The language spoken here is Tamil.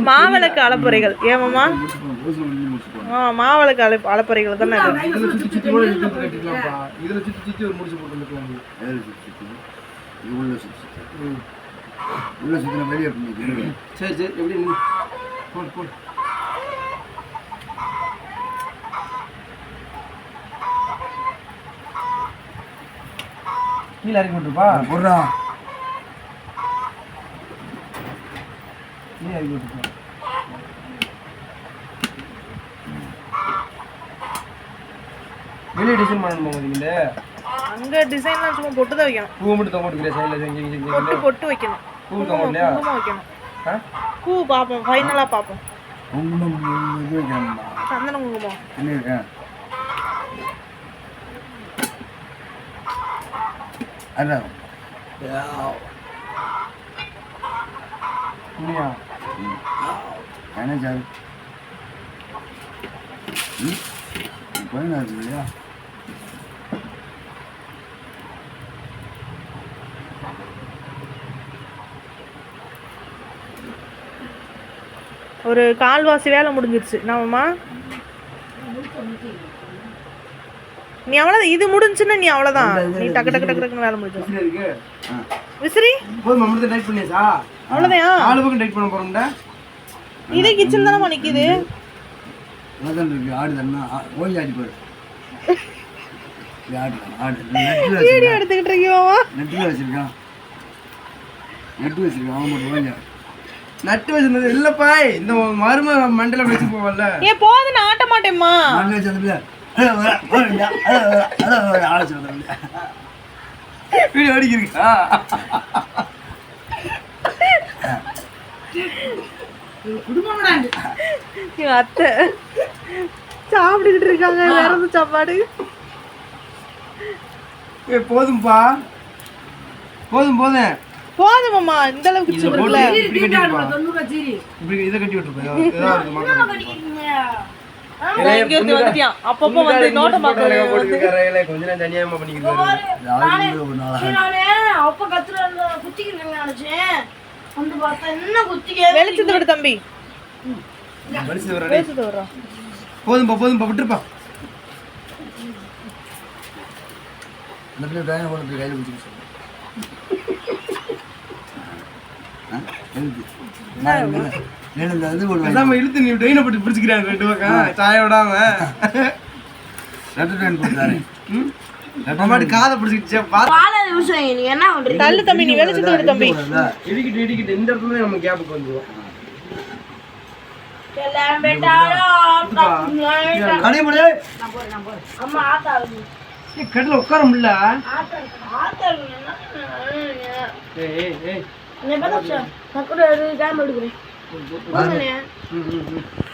மாவிளக்கு அலப்பறைகள் ஏமாமா? மாவிளக்கு அலப்பறைகள் தானே சரி சரி எப்படி கீழே இறக்கி விட்டுருப்பா போடுறா கீழே இறக்கி விட்டுருப்பா வெளியே டிசைன் பண்ணணும் போகுது அங்க டிசைன்லாம் சும்மா பொட்டு தான் வைக்கணும். பூ மட்டும் தொங்க விட்டுக்கிறேன் சைடில் செஞ்சு பொட்டு பொட்டு வைக்கணும். பூ தொங்க இல்லையா? குங்குமம் வைக்கணும். பூ பார்ப்போம், ஃபைனலாக பார்ப்போம். குங்குமம் இது வைக்கணுமா? சந்தன குங்குமம் என்ன இருக்கேன் அதான் இல்லையா என்ன சார் பதினாறு இல்லையா? ஒரு கால்வாசி வேலை முடிஞ்சிருச்சு. நாமம்மா நீ அவ்வளோதான், இது முடிஞ்சுன்னா நீ அவ்வளோதான். நீ டக்கு டக்கு டக்கு டக்குன்னு வேலை முடிஞ்சு விசிறி டைட் பண்ணியாச்சா? அவ்வளோதான். 4 பக்கம் டைட் பண்ண போறோம்டா. இதே கிச்சன் தானே நிற்கிது. ஆடு தானே ஓய் ஆடி போடு. வீடியோ எடுத்துக்கிட்டு இருக்கியோவா? நெட்டில் வச்சிருக்கான். நெட்டு வச்சிருக்கான். அவன் மட்டும் ஓய்யா நட்டு வச்சிருந்தது இல்லப்பா. இந்த மரும மண்டல வச்சு போவல. ஏன் போது நான் ஆட்ட மாட்டேம்மா. வீடியோ அடிக்கிறீங்களா? அத்தை சாப்பிட்டுக்கிட்டு இருக்காங்க வேற சாப்பாடு. போதும்பா போதும் போதும் போதுமாம்மா. இந்த அளவுக்கு கிச்சன் இருக்குல்ல. இப்படி இதை கட்டி விட்டுருப்பேன். அப்பப்போ வந்து நோட்டம் பார்க்க கொஞ்ச நேரம் தனியாம பண்ணிக்கிறேன். வெளிச்சத்தை விடு தம்பி. போதும்பா போதும்பா விட்டுருப்பா. இழுத்து நீ ட்ரெயினை போட்டு பிடிச்சிக்கிறாங்க 2 பக்கம் சாய விடாம. காதை பிடிச்சிக்கிச்சு. தள்ளு தம்பி, நீ வெளிச்சத்தை விடு தம்பி. இடிக்கிட்டு இந்த இடத்துல நம்ம கேப்புக்கு வந்துருவோம். கடல உட்கார முடியல.